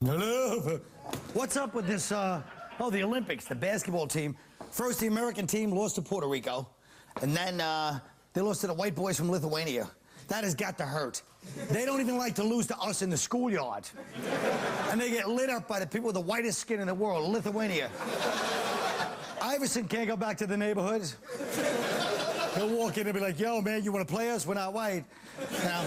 Hello. What's up with this, the Olympics, the basketball team? First, the American team lost to Puerto Rico, and then they lost to the white boys from Lithuania. That has got to hurt. They don't even like to lose to us in the schoolyard. And they get lit up by the people with the whitest skin in the world, Lithuania. Iverson can't go back to the neighborhoods. He'll walk in and be like, yo, man, you want to play us? We're not white. Now,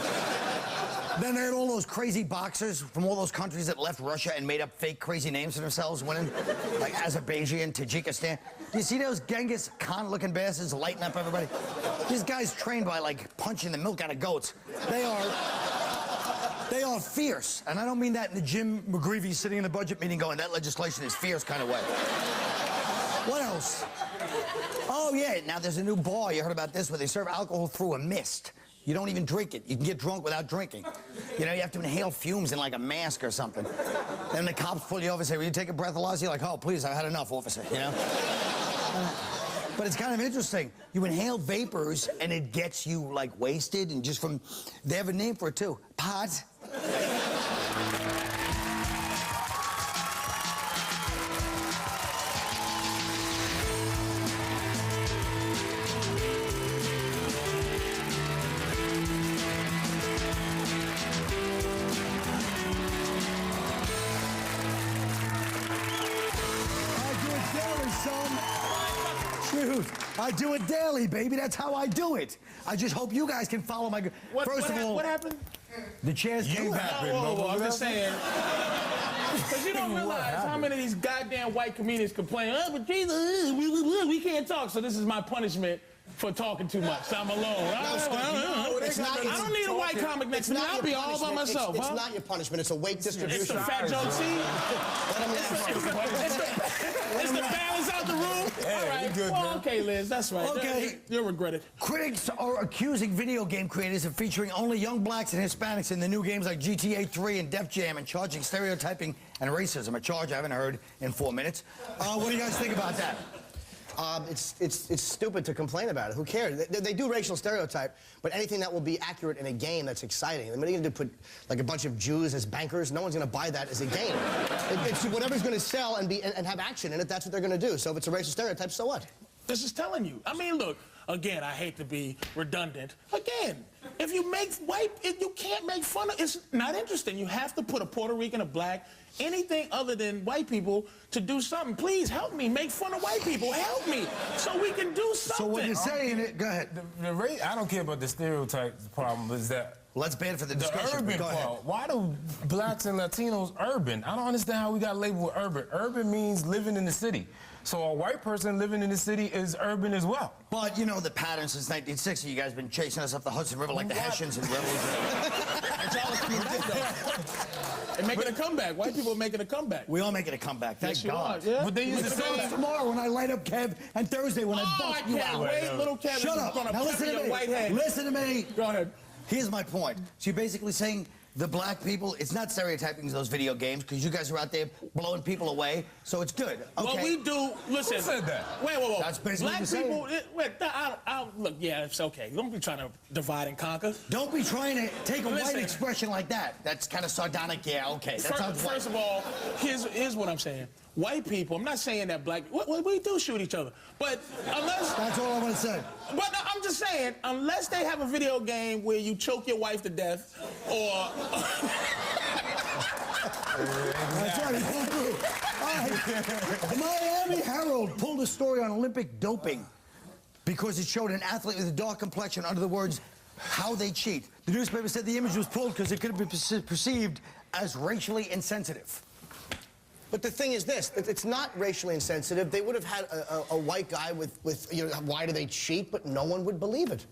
then they had all those crazy boxers from all those countries that left Russia and made up fake crazy names for themselves winning, like Azerbaijan, Tajikistan. Do you see those Genghis Khan-looking bastards lighting up everybody? These guys trained by, like, punching the milk out of goats. They are fierce. And I don't mean that in the Jim McGreevy sitting in the budget meeting going, that legislation is fierce kind of way. What else? Oh, yeah, now there's a new bar, you heard about this, where they serve alcohol through a mist. You don't even drink it. You can get drunk without drinking. You know, you have to inhale fumes in like a mask or something. Then the cops pull you over and say, will you take a breathalyzer? You're like, oh, please, I've had enough, officer, you know? But it's kind of interesting. You inhale vapors and it gets you like wasted and just from, they have a name for it too, pot. I do it daily, baby. That's how I do it. I just hope you guys can follow my... First of all... What happened? The chairs came back. Whoa, I'm just saying. Because you don't realize how many of these goddamn white comedians complain, oh, but Jesus, we can't talk, so this is my punishment for talking too much. So I'm alone. I don't need a white comic next to me. I'll be all by myself. It's not your punishment. It's a weight distribution. It's the fat joke scene. It's the balance out the room. Hey, all right. Good, well, okay, Liz, that's right. Okay. You'll regret it. Critics are accusing video game creators of featuring only young blacks and Hispanics in the new games like GTA 3 and Def Jam and charging stereotyping and racism, a charge I haven't heard in 4 minutes. What do you guys think about that? It's stupid to complain about it. Who cares? They do racial stereotype, but anything that will be accurate in a game that's exciting. What are you going to do, put like a bunch of Jews as bankers? No one's going to buy that as a game. It's whatever's going to sell and have action in it, that's what they're going to do. So if it's a racial stereotype, so what? This is telling you. I mean, look, again, I hate to be redundant. Again, if you make you can't make fun of, it's not interesting. You have to put a Puerto Rican, a black, anything other than white people to do something. Please help me make fun of white people. Help me so we can do something. So what you're saying, go ahead. I don't care about the stereotype problem, is that well, that's bad for the discussion. The urban part. Why do blacks and Latinos urban? I don't understand how we got labeled with urban. Urban means living in the city. So a white person living in the city is urban as well. But you know the pattern since 1960. You guys been chasing us up the Hudson River like the Hessians and rebels. They're making a comeback. White people are making a comeback. We all making a comeback. Thank God. Yeah. But they used to say tomorrow when I light up Kev and Thursday when I bust you out. Wait, little Kev. Shut up. Now listen to me. White head. Listen to me. Go ahead. Here's my point. So you're basically saying the black people, it's not stereotyping those video games because you guys are out there blowing people away, so it's good. Okay. Well, we do. Listen. Who said that? Wait. That's basically black people. Look, yeah, it's okay. Don't be trying to divide and conquer. Don't be trying to take a white expression like that. That's kind of sardonic. Yeah, okay. That sounds white. First of all, here's what I'm saying. White people, I'm not saying that black, we do shoot each other, but unless... That's all I want to say. But I'm just saying, unless they have a video game where you choke your wife to death, or... That's right, he pulled through. All right. The Miami Herald pulled a story on Olympic doping because it showed an athlete with a dark complexion under the words, how they cheat. The newspaper said the image was pulled because it could have been perceived as racially insensitive. But the thing is this, it's not racially insensitive. They would have had a white guy with, you know, why do they cheat? But no one would believe it.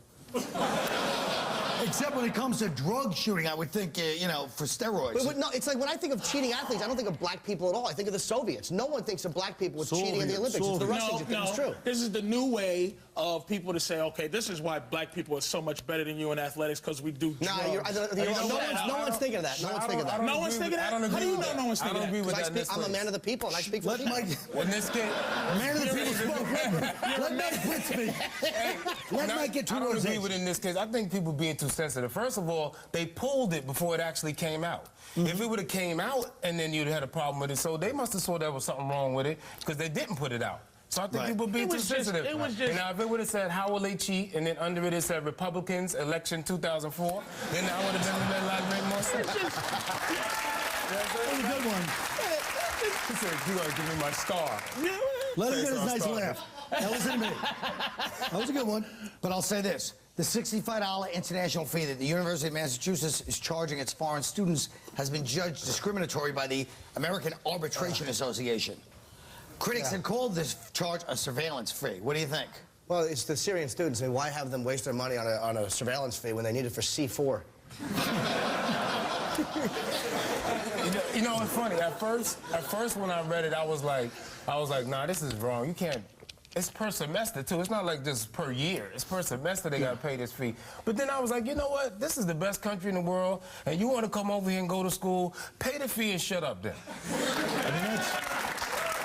Except when it comes to drug shooting, I would think, you know, for steroids. But no, it's like when I think of cheating athletes, I don't think of black people at all. I think of the Soviets. No one thinks of black people with cheating in the Olympics. It's the Russians who think it's true. This is the new way of people to say, okay, this is why black people are so much better than you in athletics, because we do drugs. No one's thinking of that. No one's thinking of that. No one's thinking of that? How do you know no one's thinking of that? I don't agree with that. I'm a man of the people, and I speak for the people. In this case, man of the people spoke. Let Mike Britt speak. Let Mike get to I don't agree with it in this case. I think people being too too sensitive. First of all, they pulled it before it actually came out. If it would have came out and then you'd have had a problem with it, so they must have saw there was something wrong with it because they didn't put it out. So I think people being too sensitive. It was just. Now, if it would have said, how will they cheat, and then under it said Republicans, election 2004, then I would have been a lot more sense. That was a good one. He said, you're going to give me my star. Let him get his nice laugh. Now listen to me. That was a good one. But I'll say this. The $65 international fee that the University of Massachusetts is charging its foreign students has been judged discriminatory by the American Arbitration Association. Critics have called this charge a surveillance fee. What do you think? Well, it's the Syrian students. I mean, why have them waste their money on a surveillance fee when they need it for C4? You know, it's funny. At first when I read it, I was like, nah, this is wrong. You can't. It's per semester, too. It's not like just per year. It's per semester they got to pay this fee. But then I was like, you know what? This is the best country in the world, and you want to come over here and go to school, pay the fee and shut up then.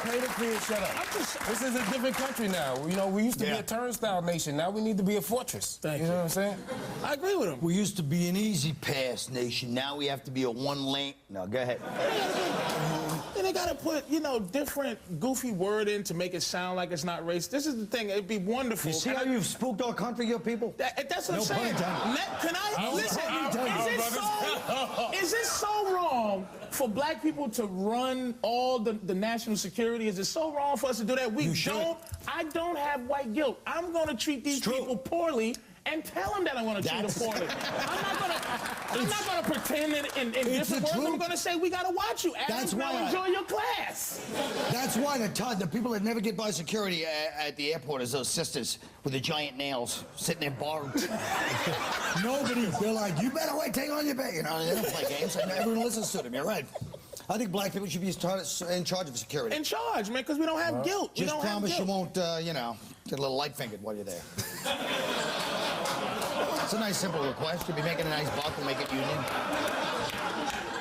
Pay the fee and shut up. This is a different country now. You know, we used to be a turnstile nation. Now we need to be a fortress. Thank you. You know what I'm saying? I agree with him. We used to be an easy pass nation. Now we have to be a one-lane. No, go ahead. And they gotta put, you know, different goofy word in to make it sound like it's not racist. This is the thing. It'd be wonderful. You see how you've spooked our country, your people? That's what I'm No pun saying. intended. Can I listen? Is it so wrong for black people to run all the national security? Is it so wrong for us to do that? I don't have white guilt. I'm going to treat these people poorly and tell them that I want to treat them poorly. I'm not going to pretend in different words. I'm going to say, we got to watch you. That's why enjoy your class. That's why the people that never get by security at the airport is those sisters with the giant nails sitting there borrowed. Nobody, they're like, you better wait, take on your bag. You know, they don't play games. And everyone listens to them. You're right. I think black people should be in charge of security. In charge, man, because we don't have guilt. Just promise you won't, you know, get a little light-fingered while you're there. It's a nice, simple request. You'll be making a nice buck and make it union.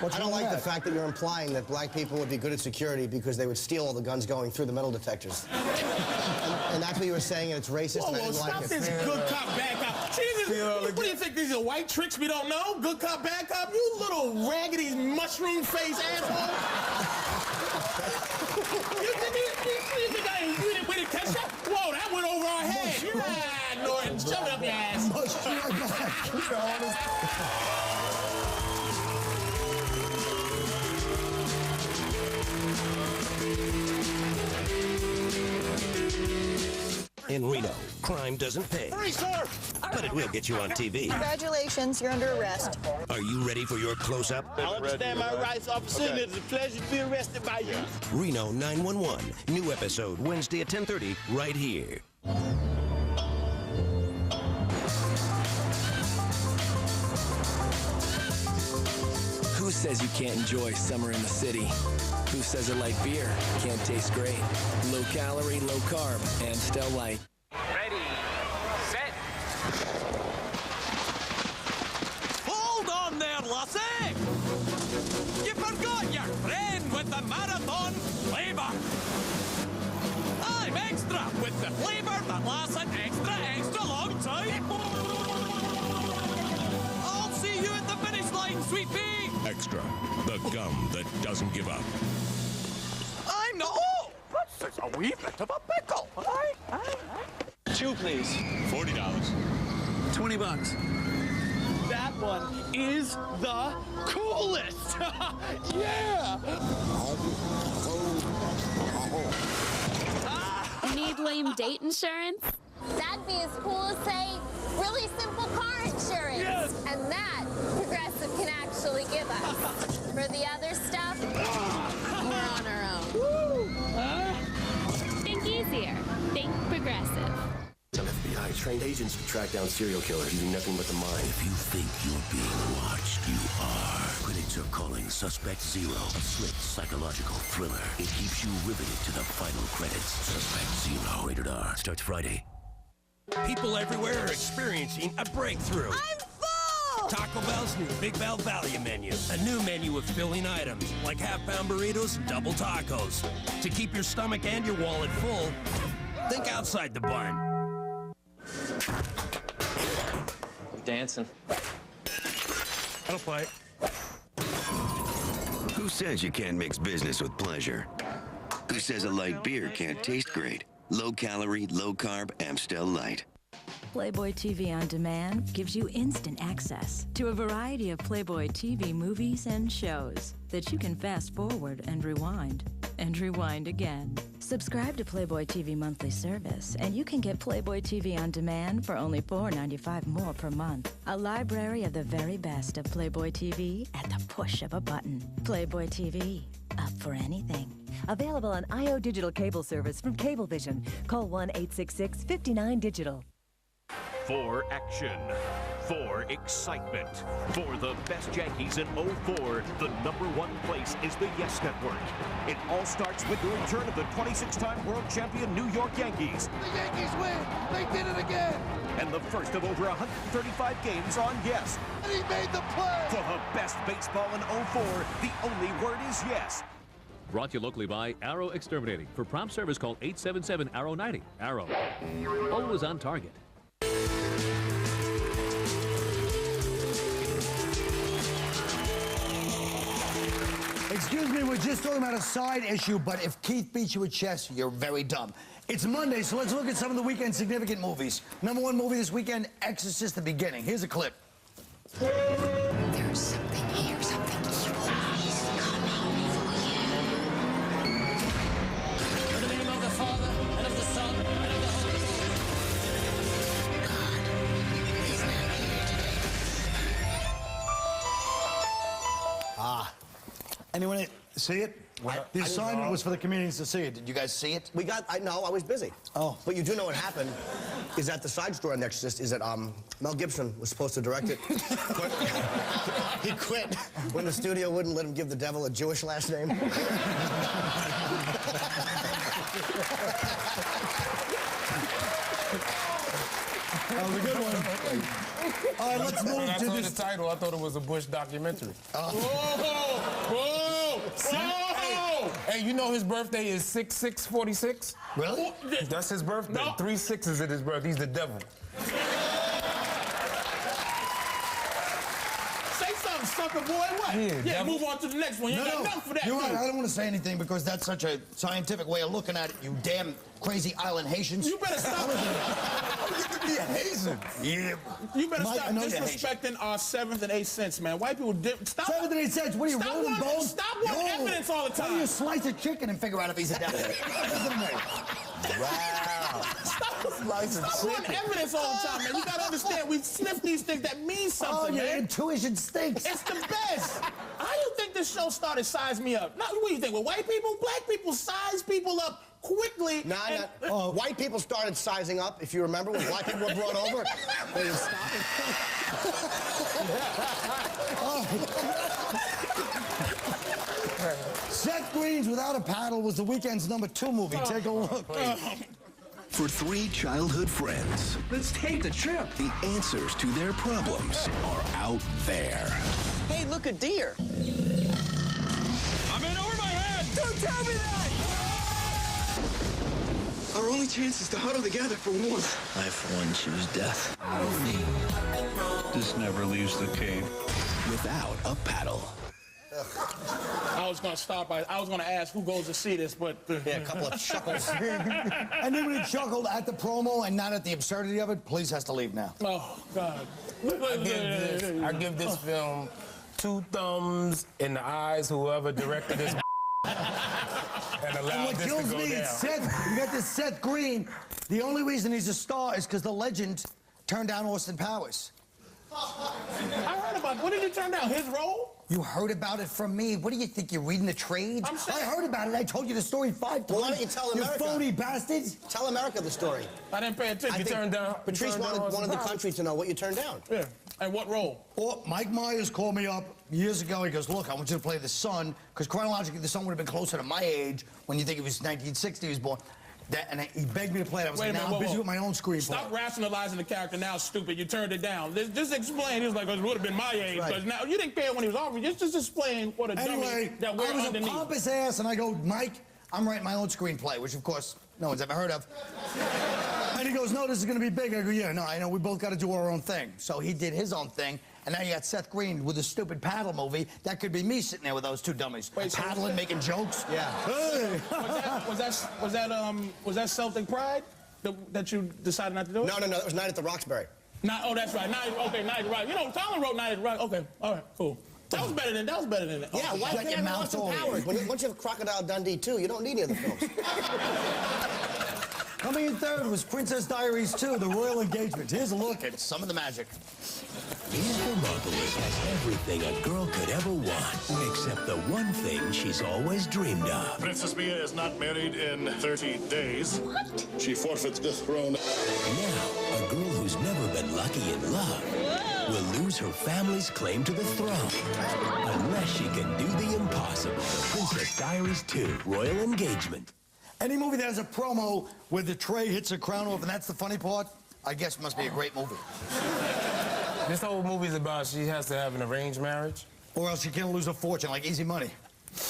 I don't like the fact that you're implying that black people would be good at security because they would steal all the guns going through the metal detectors. And that's what you were saying, and it's racist, and I didn't stop like this good cop, bad cop. Jesus, what do you think, these are white tricks we don't know? Good cop, bad cop? You little raggedy mushroom-faced asshole. You think we didn't catch that? Whoa, that went over our head. Yeah, Norton, shove it up your ass. In Reno, crime doesn't pay. But it will get you on TV. Congratulations, you're under arrest. Are you ready for your close-up? I understand my rights, officer, and it's a pleasure to be arrested by you. Reno 911. New episode Wednesday at 10:30, right here. Who says you can't enjoy summer in the city? Who says a light beer can't taste great? Low calorie, low carb, and still light. Ready, set. Hold on there, lassie! You forgot your friend with the marathon flavor. I'm extra with the flavor that lasts an extra long time. I'll see you at the finish line, sweet pea. Extra, the gum that doesn't give up. I'm not. Oh, that's a wee bit of a pickle. Two, please. $40. $20. That one is the coolest. Yeah. Need lame date insurance? That'd be as cool as, say, really simple car insurance. Yes. And that Progressive can actually give us. For the other stuff, we're on our own. Think easier. Think Progressive. Some FBI-trained agents to track down serial killers using nothing but the mind. If you think you're being watched, you are. Critics are calling Suspect Zero a slick psychological thriller. It keeps you riveted to the final credits. Suspect Zero. Rated R. Starts Friday. People everywhere are experiencing a breakthrough. I'm full! Taco Bell's new Big Bell Value Menu. A new menu of filling items like half-pound burritos and double tacos. To keep your stomach and your wallet full, think outside the bun. Dancing. I'll play. Who says you can't mix business with pleasure? Who says a light beer can't taste great? Low calorie, low carb, Amstel Light. Playboy TV On Demand gives you instant access to a variety of Playboy TV movies and shows that you can fast forward and rewind again. Subscribe to Playboy TV monthly service, and you can get Playboy TV On Demand for only $4.95 more per month. A library of the very best of Playboy TV at the push of a button. Playboy TV, up for anything. Available on IO Digital Cable Service from Cablevision. Call 1-866-59-DIGITAL. For action, for excitement, for the best Yankees in 04, the #1 place is the Yes Network. It all starts with the return of the 26-time world champion New York Yankees. The Yankees win! They did it again! And the first of over 135 games on Yes. And he made the play! For the best baseball in 04, the only word is yes. Brought to you locally by Arrow Exterminating. For prompt service, call 877-ARROW-90. Arrow. Always on target. Excuse me, we're just talking about a side issue, but if Keith beats you at chess, you're very dumb. It's Monday, so let's look at some of the weekend significant movies. #1 movie this weekend, Exorcist: The Beginning. Here's a clip. There's something here, something evil. He's coming for you. In the name of the Father, and of the Son, and of the Holy Spirit. God is not here today. Ah. Anyone see it? The assignment was for the comedians to see it. Did you guys see it? No, I was busy. Oh. But you do know what happened is that the side story on Exorcist is that Mel Gibson was supposed to direct it. But he quit when the studio wouldn't let him give the devil a Jewish last name. That was a good one. All right, let's move When I to saw this. the title, I thought it was a Bush documentary. Whoa! Hey, you know his birthday is 6/6/46? Really? That's his birthday. No. 3 6s at his birthday. He's the devil. Say something, sucker boy. What? Yeah, move on to the next one. You got nothing for that. You're right. dude. I don't want to say anything because that's such a scientific way of looking at it, you damn crazy island Haitians. You better stop. You could be a Haitian. Yeah. You better Mike, I stop know you're disrespecting our 7th and 8th sense, man. White people stop. 7th and 8th sense. What are you, Stop rolling wanting- bones? stop wanting evidence all the Why time. don't you slice a chicken and figure out if he's a devil? Listen to me. Wow. Stop wanting evidence all the time, man. You gotta understand, we sniff these things that mean something, your man. intuition stinks. It's the best. How do you think this show started Size Me Up? Now, what do you think? With white people? Black people size people up quickly. White people started sizing up, if you remember, when black people were brought over. They were stopping. Seth Green's Without a Paddle was the weekend's #2 movie. Take a look. For 3 childhood friends, Let's take the trip. the answers to their problems are out there. Hey, look, a deer. I'm in over my head! Don't tell me that! Our only chance is to huddle together for warmth. I, for one, choose death. This never leaves the cave. Without a Paddle. I was gonna ask who goes to see this, but yeah, a couple of chuckles. Anybody chuckled at the promo and not at the absurdity of it, please has to leave now. Oh God! I give this film 2 thumbs in the eyes, whoever directed this and allowed what this kills to go me down. is Seth. You got this Seth Green. The only reason he's a star is because the legend turned down Austin Powers. I heard about. What did you turn down? His role? You heard about it from me. What do you think? You're reading the trades? I'm saying- I heard about it. I told you the story 5 times. Well, why don't you tell America? You phony bastards. Tell America the story. I didn't pay attention. I think Patrice wanted the Powers. country to know what you turned down. Yeah. And what role? Well, Mike Myers called me up years ago. He goes, look, I want you to play the son, because chronologically the son would have been closer to my age when you think it was 1960 he was born. And he begged me to play it. I was like, now I'm busy with my own screenplay. Stop rationalizing the character now, stupid. You turned it down. Just explain. He was like, it would have been my age. Because now you didn't care when he was offering. Just explain what a Anyway, dummy that we're I was underneath. a pompous ass, and I go, Mike, I'm writing my own screenplay, which, of course, no one's ever heard of. And he goes, no, this is going to be big. I go, yeah, no, I know. We both got to do our own thing. So he did his own thing, And now you got Seth Green with a stupid paddle movie. That could be me sitting there with those two dummies. Wait, paddling, making jokes. Yeah. Hey. Was that Celtic Pride that you decided not to do it? No, it was Night at the Roxbury. Oh, that's right. Night at the Roxbury. You know, Tyler wrote Night at the Roxbury. Okay, all right, cool. That was better than that. Yeah, why can't everyone Austin Powers? Once you have Crocodile Dundee 2, you don't need any other films. Coming in third was Princess Diaries 2, The Royal Engagement. Here's a look at some of the magic. Indianapolis has everything a girl could ever want, except the one thing she's always dreamed of. Princess Mia is not married in 30 days. What? She forfeits the throne. Now, a girl who's never been lucky in love will lose her family's claim to the throne. Unless she can do the impossible. Princess Diaries 2, Royal Engagement. Any movie that has a promo where the tray hits a crown off and that's the funny part, I guess must be a great movie. This whole movie's about she has to have an arranged marriage. Or else she can't lose a fortune, like Easy Money.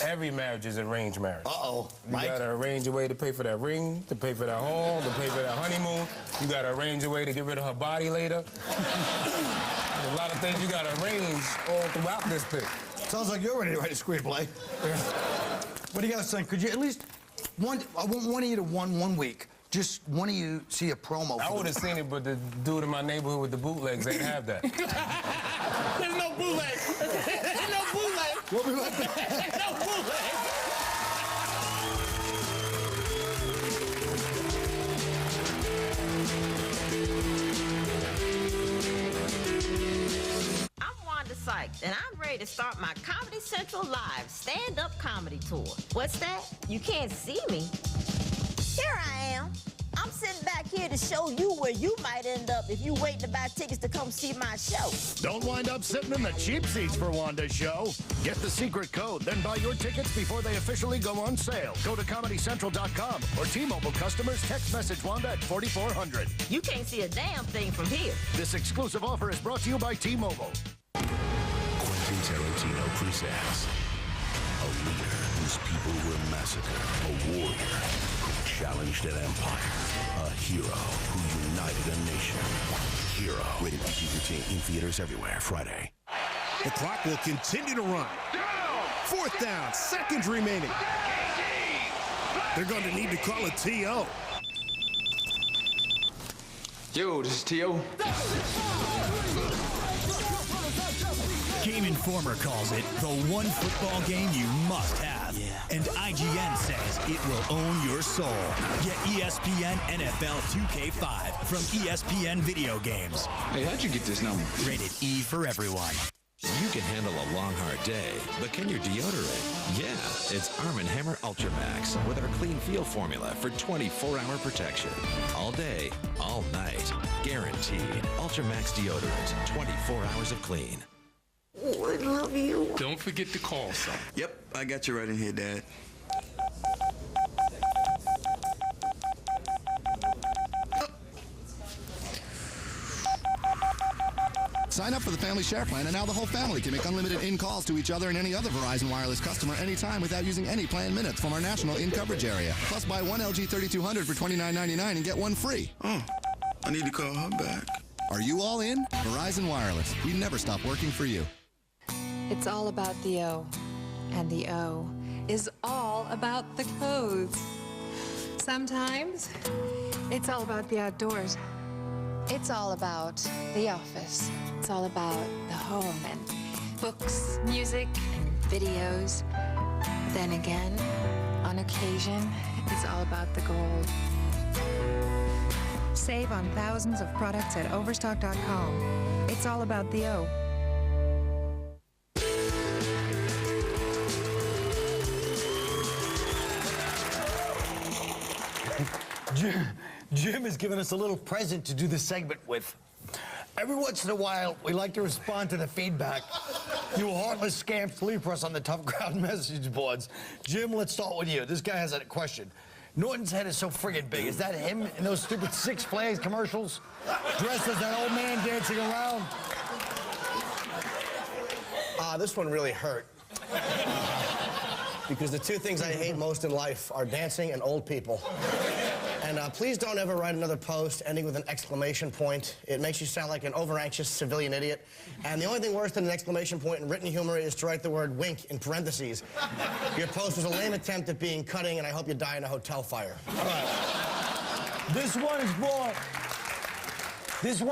Every marriage is arranged marriage. Uh-oh. You gotta arrange a way to pay for that ring, to pay for that home, to pay for that honeymoon. You gotta arrange a way to get rid of her body later. There's a lot of things you gotta arrange all throughout this thing. Sounds like you're ready to write a screenplay. What do you guys think? Could you at least, I want one of you to one week. Just one of you see a promo. I would have seen it, but the dude in my neighborhood with the bootlegs ain't have that. There's no bootleg. There's no bootleg. We'll be right back. There's no bootleg. I'm Wanda Sykes, and I'm ready to start my Comedy Central Live stand-up comedy tour. What's that? You can't see me? Here I am. I'm sitting back here to show you where you might end up if you wait to buy tickets to come see my show. Don't wind up sitting in the cheap seats for Wanda's show. Get the secret code, then buy your tickets before they officially go on sale. Go to ComedyCentral.com or T-Mobile customers text message Wanda at 4400. You can't see a damn thing from here. This exclusive offer is brought to you by T-Mobile. Quentin Tarantino presents a leader whose people were massacred, a warrior who challenged an empire, a hero who united a nation. Hero. Rated PG-13 in theaters everywhere Friday. The clock will continue to run. Fourth down, seconds remaining. They're going to need to call a TO. Yo, this is T.O. Game Informer calls it the one football game you must have. Yeah. And IGN says it will own your soul. Get ESPN NFL 2K5 from ESPN Video Games. Hey, how'd you get this number? Rated E for everyone. You can handle a long, hard day, but can your deodorant? Yeah, it's Arm & Hammer Ultra Max with our Clean Feel formula for 24-hour protection. All day, all night. Guaranteed. Ultra Max deodorant. 24 hours of clean. Oh, I love you. Don't forget to call son. Yep, I got you right in here, Dad. Sign up for the Family Share Plan, and now the whole family can make unlimited in-calls to each other and any other Verizon Wireless customer anytime without using any planned minutes from our national in-coverage area. Plus, buy one LG 3200 for $29.99 and get one free. Oh, I need to call her back. Are you all in? Verizon Wireless. We never stop working for you. It's all about the O. And the O is all about the clothes. Sometimes it's all about the outdoors. It's all about the office. It's all about the home and books, music, and videos. Then again, on occasion, it's all about the gold. Save on thousands of products at Overstock.com. It's all about the O. Jim has given us a little present to do the segment with. Every once in a while, we like to respond to the feedback you heartless scamps leave for us on the Tough Crowd message boards. Jim, let's start with you. This guy has a question. Norton's head is so friggin' big. Is that him in those stupid Six Flags commercials? Dressed as that old man dancing around? This one really hurt. Because the two things I hate most in life are dancing and old people. And And please don't ever write another post ending with an exclamation point. It makes you sound like an over-anxious civilian idiot. And the only thing worse than an exclamation point in written humor is to write the word wink in parentheses. Your post was a lame attempt at being cutting, and I hope you die in a hotel fire. All right. This one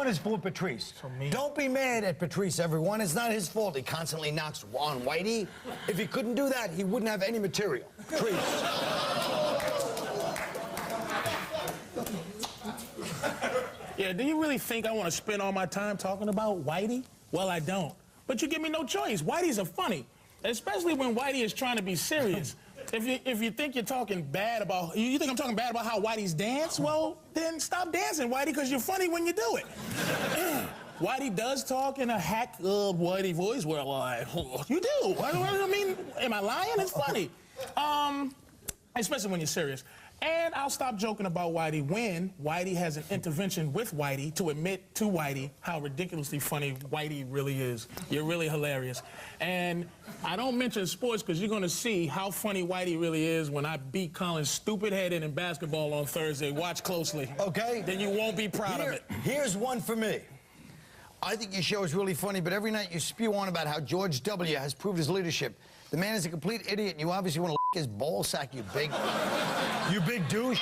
is for Patrice. Don't be mad at Patrice, everyone. It's not his fault. He constantly knocks on Whitey. If he couldn't do that, he wouldn't have any material. Patrice. Yeah, do you really think I want to spend all my time talking about Whitey? Well, I don't. But you give me no choice. Whitey's are funny, especially when Whitey is trying to be serious. If you think you're talking bad about, you think I'm talking bad about how Whitey's dance, well, then stop dancing, Whitey, because you're funny when you do it. Whitey does talk in a hack Whitey voice. Well, you do. I mean, am I lying? It's funny. Especially when you're serious. And I'll stop joking about Whitey when Whitey has an intervention with Whitey to admit to Whitey how ridiculously funny Whitey really is. You're really hilarious. And I don't mention sports because you're going to see how funny Whitey really is when I beat Colin's stupid head in basketball on Thursday. Watch closely. Okay? Then you won't be proud of it. Here's one for me. I think your show is really funny, but every night you spew on about how George W. has proved his leadership. The man is a complete idiot, and you obviously want to his ball sack, you big douche.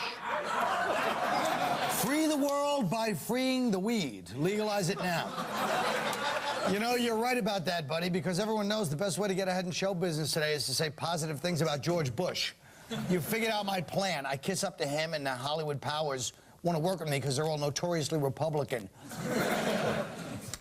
Free the world by freeing the weed. Legalize it now. You know, you're right about that, buddy, because everyone knows the best way to get ahead in show business today is to say positive things about George Bush. You figured out my plan. I kiss up to him, and the Hollywood powers want to work with me because they're all notoriously Republican.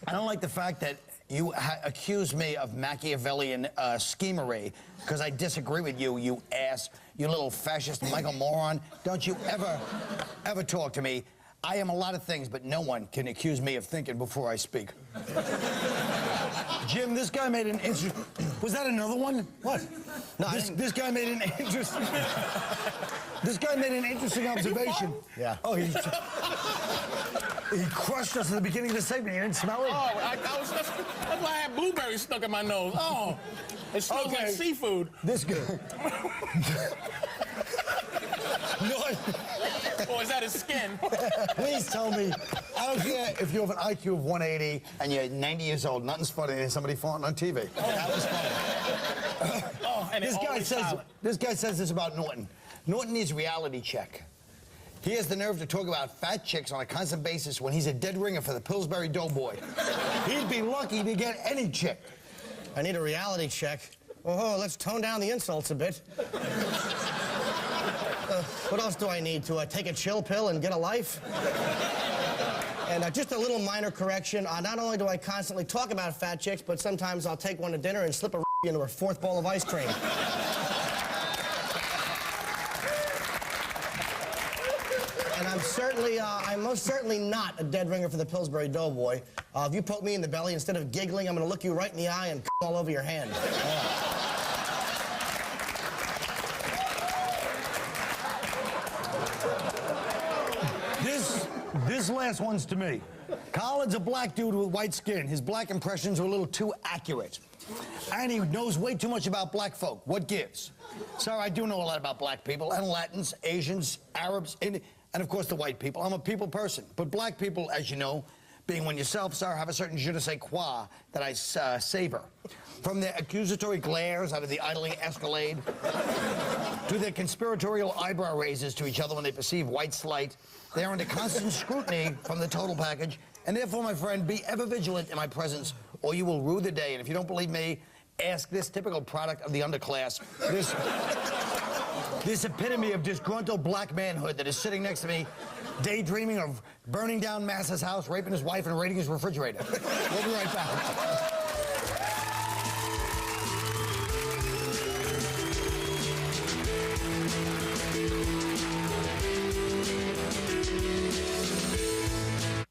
I don't like the fact that you accuse me of Machiavellian schemery because I disagree with you, you ass, you little fascist Michael moron. Don't you ever talk to me. I am a lot of things, but no one can accuse me of thinking before I speak. Jim, this guy made an interesting... Was that another one? What? No, this guy made an interesting... This guy made an interesting observation. Yeah. Oh, he crushed us at the beginning of the segment. You didn't smell it? Oh, that's why I had blueberries stuck in my nose. Oh, it smells like seafood. This guy... No, or is that his skin? Please tell me. I don't care if you have an IQ of 180 and you're 90 years old. Nothing's funnier than somebody farting on TV. Oh, that was funny. And this guy says this about Norton. Norton needs a reality check. He has the nerve to talk about fat chicks on a constant basis when he's a dead ringer for the Pillsbury Doughboy. He'd be lucky to get any chick. I need a reality check. Oh, let's tone down the insults a bit. What else do I need? To take a chill pill and get a life? And just a little minor correction. Not only do I constantly talk about fat chicks, but sometimes I'll take one to dinner and slip a into her fourth bowl of ice cream. And I'm most certainly not a dead ringer for the Pillsbury Doughboy. If you poke me in the belly, instead of giggling, I'm going to look you right in the eye and all over your hand. This last one's to me. Colin's a black dude with white skin. His black impressions are a little too accurate. And he knows way too much about black folk. What gives? Sir, I do know a lot about black people and Latins, Asians, Arabs, and of course the white people. I'm a people person. But black people, as you know, being one yourself, sir, have a certain je ne sais quoi that I savor. From their accusatory glares out of the idling Escalade to their conspiratorial eyebrow raises to each other when they perceive white slight, they are under constant scrutiny from the total package, and therefore, my friend, be ever vigilant in my presence, or you will rue the day. And if you don't believe me, ask this typical product of the underclass, this epitome of disgruntled black manhood that is sitting next to me, daydreaming of burning down Massa's house, raping his wife, and raiding his refrigerator. We'll be right back.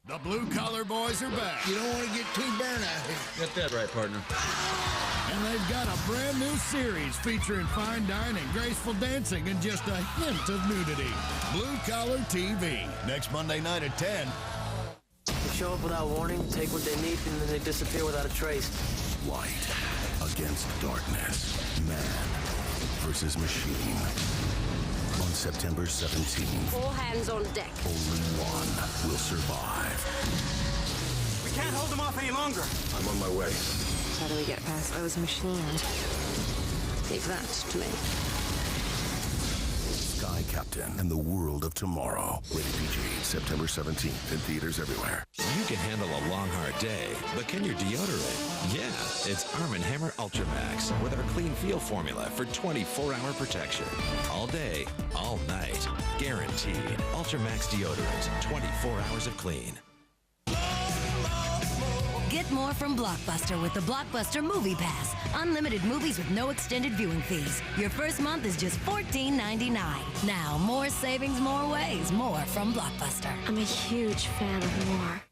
The blue-collar boys are back. You don't want to get too burnt out here. Get that right, partner. And they've got a brand new series featuring fine dining, graceful dancing, and just a hint of nudity. Blue Collar TV, next Monday night at 10. They show up without warning, take what they need, and then they disappear without a trace. Light against darkness. Man versus machine. On September 17th. All hands on deck. Only one will survive. We can't hold them off any longer. I'm on my way. How do we get past those machines? Leave that to me. Sky Captain and the World of Tomorrow. Rated PG, September 17th in theaters everywhere. You can handle a long, hard day, but can your deodorant? Yeah, it's Arm & Hammer Ultra Max with our clean feel formula for 24-hour protection. All day, all night. Guaranteed. Ultra Max deodorant, 24 hours of clean. Get more from Blockbuster with the Blockbuster Movie Pass. Unlimited movies with no extended viewing fees. Your first month is just $14.99. Now, more savings, more ways. More from Blockbuster. I'm a huge fan of more.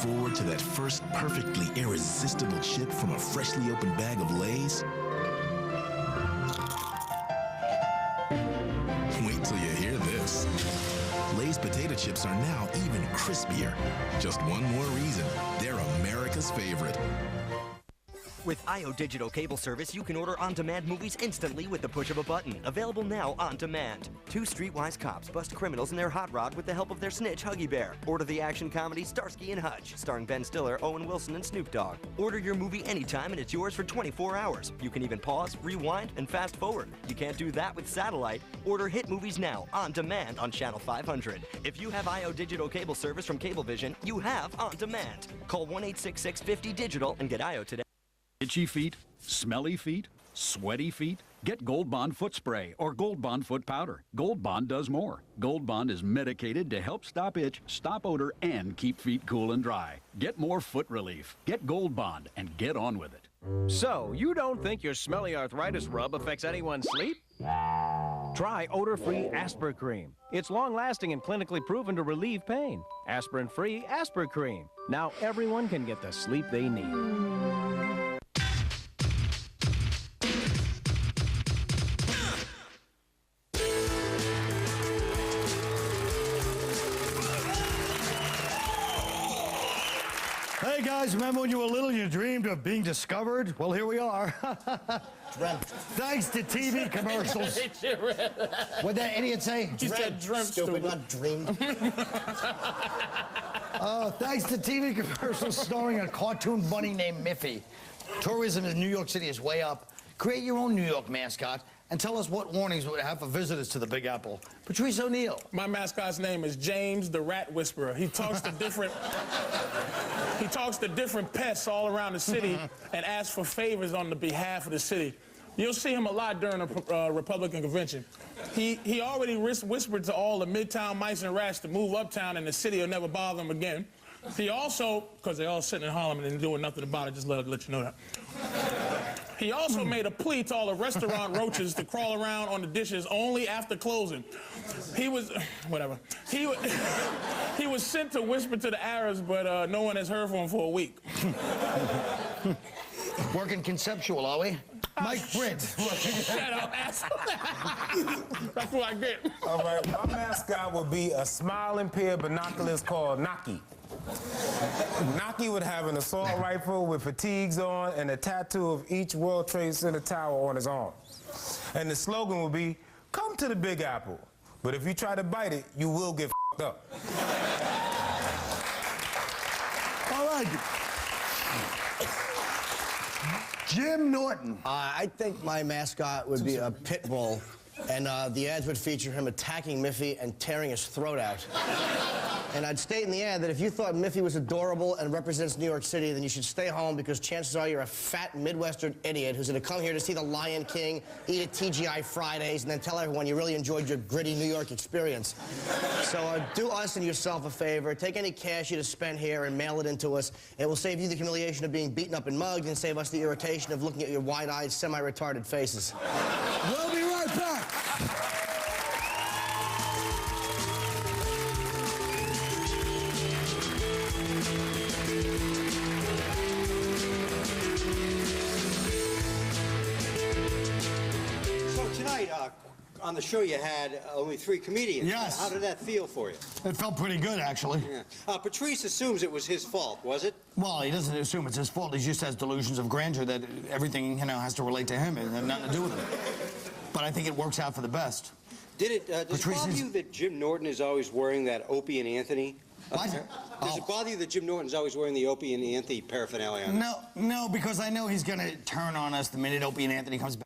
Forward to that first perfectly irresistible chip from a freshly opened bag of Lay's? Wait till you hear this. Lay's potato chips are now even crispier. Just one more reason, they're America's favorite. With IO Digital Cable Service, you can order on-demand movies instantly with the push of a button. Available now on demand. Two streetwise cops bust criminals in their hot rod with the help of their snitch, Huggy Bear. Order the action comedy Starsky and Hutch, starring Ben Stiller, Owen Wilson, and Snoop Dogg. Order your movie anytime and it's yours for 24 hours. You can even pause, rewind, and fast forward. You can't do that with satellite. Order hit movies now on demand on Channel 500. If you have IO Digital Cable Service from Cablevision, you have on demand. Call 1-866-50-DIGITAL and get IO today. Itchy feet, smelly feet, sweaty feet? Get Gold Bond Foot Spray or Gold Bond Foot Powder. Gold Bond does more. Gold Bond is medicated to help stop itch, stop odor, and keep feet cool and dry. Get more foot relief. Get Gold Bond and get on with it. So, you don't think your smelly arthritis rub affects anyone's sleep? Try odor-free Aspirin Cream. It's long-lasting and clinically proven to relieve pain. Aspirin-free Aspirin Cream. Now everyone can get the sleep they need. Hey guys, remember when you were little, you dreamed of being discovered? Well, here we are. Dreamt. Thanks to TV commercials. What'd that idiot say? He said dreamt, stupid, not dreamed. Thanks to TV commercials starring a cartoon bunny named Miffy. Tourism in New York City is way up. Create your own New York mascot and tell us what warnings we would have for visitors to the Big Apple. Patrice O'Neill. My mascot's name is James the Rat Whisperer. He talks to different pests all around the city and asks for favors on the behalf of the city. You'll see him a lot during the Republican convention. He already whispered to all the Midtown mice and rats to move uptown and the city will never bother them again. He also, because they're all sitting in Harlem and doing nothing about it, just let you know that. He also made a plea to all the restaurant roaches to crawl around on the dishes only after closing. He was, whatever. He was sent to whisper to the Arabs, but no one has heard from him for a week. Working conceptual, are we? Mike Britt. Shut up, asshole. That's what I get. All right, my mascot would be a smiling pair of binoculars called Naki. Naki would have an assault rifle with fatigues on and a tattoo of each World Trade Center tower on his arm. And the slogan would be, come to the Big Apple, but if you try to bite it, you will get f***ed up. All right. Jim Norton. I think my mascot would be a pit bull, and the ads would feature him attacking Miffy and tearing his throat out. And I'd state in the ad that if you thought Miffy was adorable and represents New York City, then you should stay home because chances are you're a fat Midwestern idiot who's going to come here to see The Lion King, eat at TGI Fridays, and then tell everyone you really enjoyed your gritty New York experience. So do us and yourself a favor. Take any cash you to spend here and mail it into us. It will save you the humiliation of being beaten up and mugged and save us the irritation of looking at your wide-eyed, semi-retarded faces. We'll be right back. on the show you had only 3 comedians. Yes. How did that feel for you? It felt pretty good, actually. Yeah. Patrice assumes it was his fault, was it? Well, he doesn't assume it's his fault. He just has delusions of grandeur that everything, has to relate to him and have nothing to do with him. But I think it works out for the best. Does it bother you that Jim Norton is always wearing that Opie and Anthony? What? Does it bother you that Jim Norton's always wearing the Opie and Anthony paraphernalia? No, because I know he's going to turn on us the minute Opie and Anthony comes back.